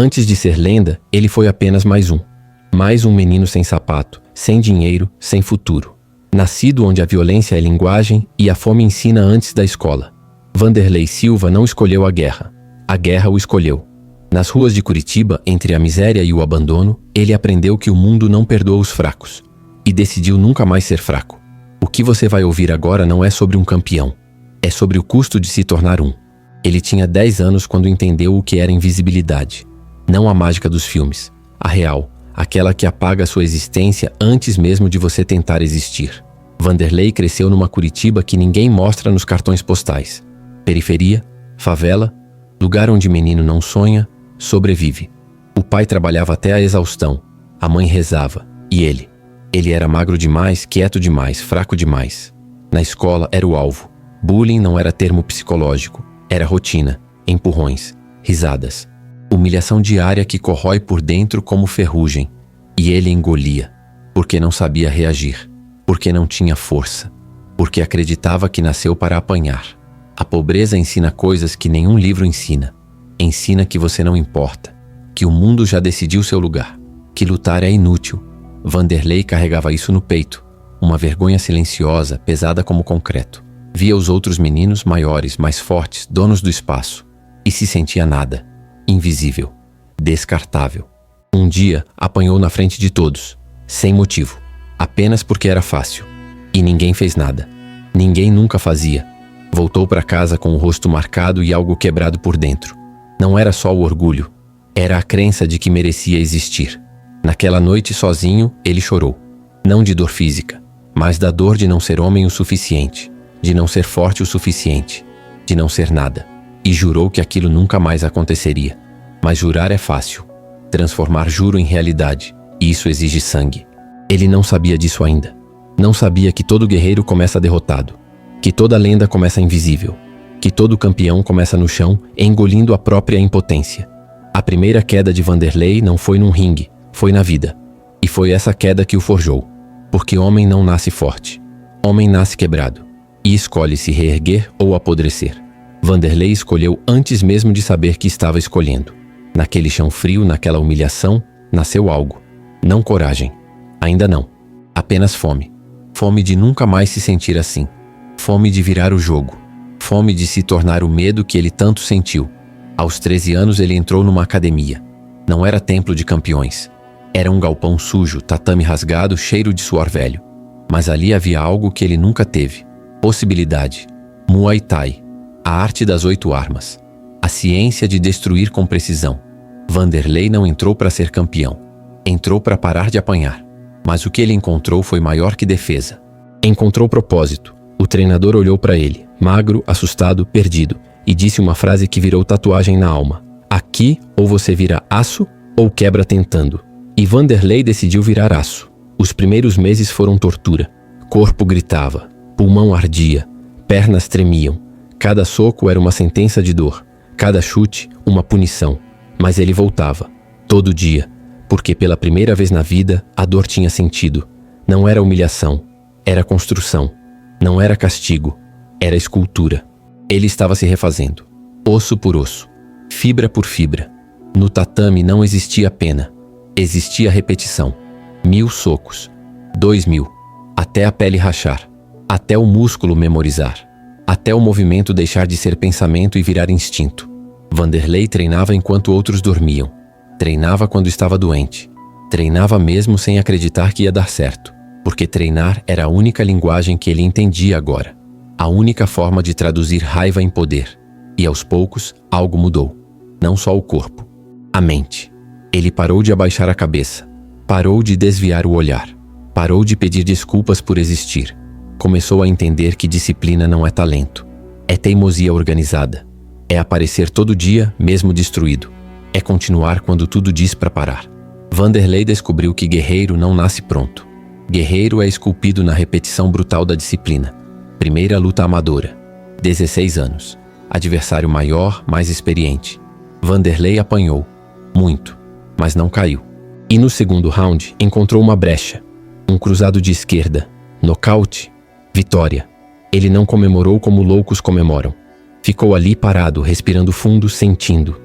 Antes de ser lenda, ele foi apenas mais um. Mais um menino sem sapato, sem dinheiro, sem futuro. Nascido onde a violência é linguagem e a fome ensina antes da escola. Vanderlei Silva não escolheu a guerra o escolheu. Nas ruas de Curitiba, entre a miséria e o abandono, ele aprendeu que o mundo não perdoa os fracos. E decidiu nunca mais ser fraco. O que você vai ouvir agora não é sobre um campeão. É sobre o custo de se tornar um. Ele tinha 10 anos quando entendeu o que era invisibilidade. Não a mágica dos filmes. A real. Aquela que apaga a sua existência antes mesmo de você tentar existir. Vanderlei cresceu numa Curitiba que ninguém mostra nos cartões postais. Periferia, favela, lugar onde menino não sonha, sobrevive. O pai trabalhava até a exaustão. A mãe rezava. E ele? Ele era magro demais, quieto demais, fraco demais. Na escola era o alvo. Bullying não era termo psicológico. Era rotina, empurrões, risadas. Humilhação diária que corrói por dentro como ferrugem. E ele engolia. Porque não sabia reagir. Porque não tinha força. Porque acreditava que nasceu para apanhar. A pobreza ensina coisas que nenhum livro ensina. Ensina que você não importa. Que o mundo já decidiu seu lugar. Que lutar é inútil. Vanderlei carregava isso no peito. Uma vergonha silenciosa, pesada como concreto. Via os outros meninos maiores, mais fortes, donos do espaço. E se sentia nada. Invisível. Descartável. Um dia, apanhou na frente de todos. Sem motivo. Apenas porque era fácil. E ninguém fez nada. Ninguém nunca fazia. Voltou para casa com o rosto marcado e algo quebrado por dentro. Não era só o orgulho. Era a crença de que merecia existir. Naquela noite, sozinho, ele chorou. Não de dor física, mas da dor de não ser homem o suficiente. De não ser forte o suficiente. De não ser nada. E jurou que aquilo nunca mais aconteceria. Mas jurar é fácil. Transformar juro em realidade. E isso exige sangue. Ele não sabia disso ainda. Não sabia que todo guerreiro começa derrotado. Que toda lenda começa invisível. Que todo campeão começa no chão, engolindo a própria impotência. A primeira queda de Vanderlei não foi num ringue, foi na vida. E foi essa queda que o forjou. Porque homem não nasce forte. Homem nasce quebrado. E escolhe se reerguer ou apodrecer. Vanderlei escolheu antes mesmo de saber que estava escolhendo. Naquele chão frio, naquela humilhação, nasceu algo. Não coragem. Ainda não. Apenas fome. Fome de nunca mais se sentir assim. Fome de virar o jogo. Fome de se tornar o medo que ele tanto sentiu. Aos 13 anos ele entrou numa academia. Não era templo de campeões. Era um galpão sujo, tatame rasgado, cheiro de suor velho. Mas ali havia algo que ele nunca teve. Possibilidade. Muay Thai. A arte das 8 armas. A ciência de destruir com precisão. Vanderlei não entrou para ser campeão. Entrou para parar de apanhar. Mas o que ele encontrou foi maior que defesa. Encontrou propósito. O treinador olhou para ele, magro, assustado, perdido, e disse uma frase que virou tatuagem na alma. Aqui, ou você vira aço, ou quebra tentando. E Vanderlei decidiu virar aço. Os primeiros meses foram tortura. Corpo gritava, pulmão ardia, pernas tremiam. Cada soco era uma sentença de dor. Cada chute, uma punição. Mas ele voltava, todo dia, porque pela primeira vez na vida, a dor tinha sentido. Não era humilhação, era construção. Não era castigo, era escultura. Ele estava se refazendo, osso por osso, fibra por fibra. No tatame não existia pena, existia repetição. 1000 socos, 2000, até a pele rachar, até o músculo memorizar, até o movimento deixar de ser pensamento e virar instinto. Vanderlei treinava enquanto outros dormiam. Treinava quando estava doente. Treinava mesmo sem acreditar que ia dar certo. Porque treinar era a única linguagem que ele entendia agora. A única forma de traduzir raiva em poder. E aos poucos, algo mudou. Não só o corpo. A mente. Ele parou de abaixar a cabeça. Parou de desviar o olhar. Parou de pedir desculpas por existir. Começou a entender que disciplina não é talento. É teimosia organizada. É aparecer todo dia, mesmo destruído. É continuar quando tudo diz para parar. Vanderlei descobriu que guerreiro não nasce pronto. Guerreiro é esculpido na repetição brutal da disciplina. Primeira luta amadora. 16 anos. Adversário maior, mais experiente. Vanderlei apanhou. Muito. Mas não caiu. E no segundo round, encontrou uma brecha. Um cruzado de esquerda. Nocaute. Vitória. Ele não comemorou como loucos comemoram. Ficou ali parado, respirando fundo, sentindo.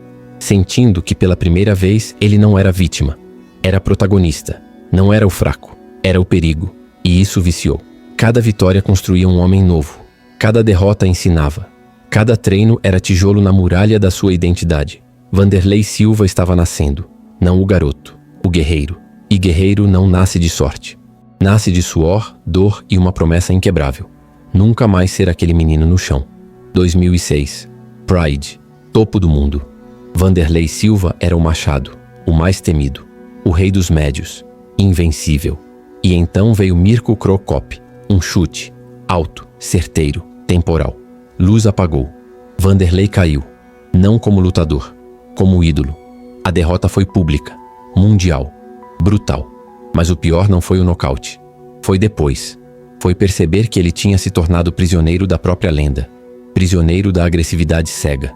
sentindo que pela primeira vez ele não era vítima. Era protagonista. Não era o fraco. Era o perigo. E isso viciou. Cada vitória construía um homem novo. Cada derrota ensinava. Cada treino era tijolo na muralha da sua identidade. Vanderlei Silva estava nascendo. Não o garoto. O guerreiro. E guerreiro não nasce de sorte. Nasce de suor, dor e uma promessa inquebrável. Nunca mais ser aquele menino no chão. 2006. Pride. Topo do mundo. Vanderlei Silva era o machado. O mais temido. O rei dos médios. Invencível. E então veio Mirko Cro Cop. Um chute. Alto, certeiro, temporal. Luz apagou. Vanderlei caiu. Não como lutador. Como ídolo. A derrota foi pública. Mundial. Brutal. Mas o pior não foi o nocaute. Foi depois. Foi perceber que ele tinha se tornado prisioneiro da própria lenda. Prisioneiro da agressividade cega.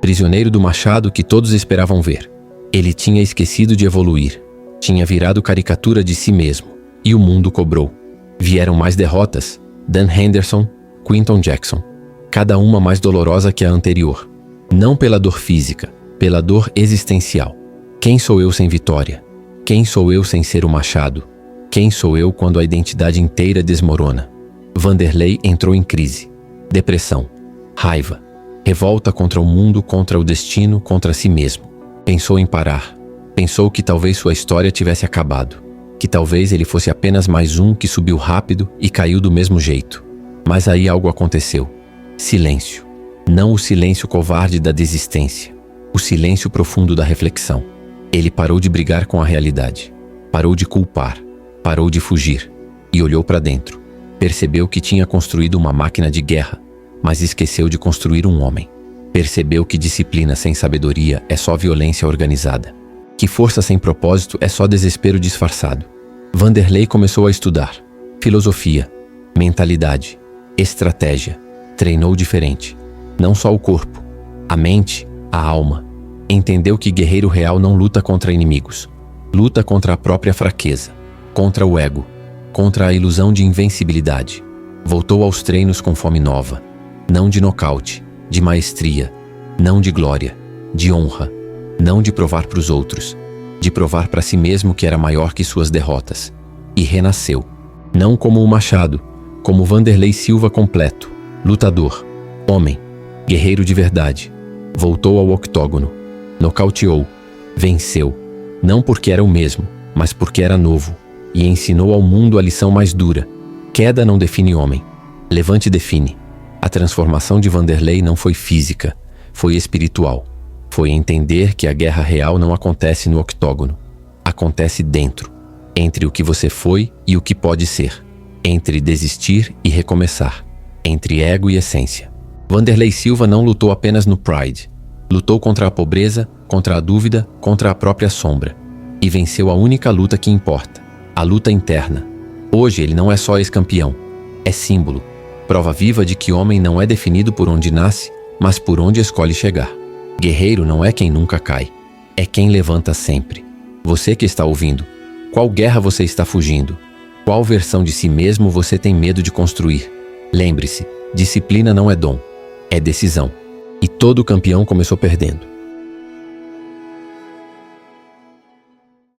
Prisioneiro do machado que todos esperavam ver. Ele tinha esquecido de evoluir. Tinha virado caricatura de si mesmo. E o mundo cobrou. Vieram mais derrotas. Dan Henderson, Quinton Jackson. Cada uma mais dolorosa que a anterior. Não pela dor física, pela dor existencial. Quem sou eu sem vitória? Quem sou eu sem ser o machado? Quem sou eu quando a identidade inteira desmorona? Vanderlei entrou em crise. Depressão. Raiva. Revolta contra o mundo, contra o destino, contra si mesmo. Pensou em parar. Pensou que talvez sua história tivesse acabado. Que talvez ele fosse apenas mais um que subiu rápido e caiu do mesmo jeito. Mas aí algo aconteceu. Silêncio. Não o silêncio covarde da desistência. O silêncio profundo da reflexão. Ele parou de brigar com a realidade. Parou de culpar. Parou de fugir. E olhou para dentro. Percebeu que tinha construído uma máquina de guerra, mas esqueceu de construir um homem. Percebeu que disciplina sem sabedoria é só violência organizada. Que força sem propósito é só desespero disfarçado. Vanderlei começou a estudar. Filosofia, mentalidade, estratégia. Treinou diferente. Não só o corpo, a mente, a alma. Entendeu que guerreiro real não luta contra inimigos. Luta contra a própria fraqueza, contra o ego, contra a ilusão de invencibilidade. Voltou aos treinos com fome nova. Não de nocaute, de maestria. Não de glória, de honra. Não de provar para os outros, de provar para si mesmo que era maior que suas derrotas. E renasceu. Não como o machado, como Vanderlei Silva completo. Lutador, homem, guerreiro de verdade. Voltou ao octógono. Nocauteou. Venceu. Não porque era o mesmo, mas porque era novo. E ensinou ao mundo a lição mais dura. Queda não define homem. Levante define. A transformação de Vanderlei não foi física, foi espiritual. Foi entender que a guerra real não acontece no octógono. Acontece dentro. Entre o que você foi e o que pode ser. Entre desistir e recomeçar. Entre ego e essência. Vanderlei Silva não lutou apenas no Pride. Lutou contra a pobreza, contra a dúvida, contra a própria sombra. E venceu a única luta que importa. A luta interna. Hoje ele não é só ex-campeão. É símbolo. Prova viva de que homem não é definido por onde nasce, mas por onde escolhe chegar. Guerreiro não é quem nunca cai. É quem levanta sempre. Você que está ouvindo. Qual guerra você está fugindo? Qual versão de si mesmo você tem medo de construir? Lembre-se, disciplina não é dom. É decisão. E todo campeão começou perdendo.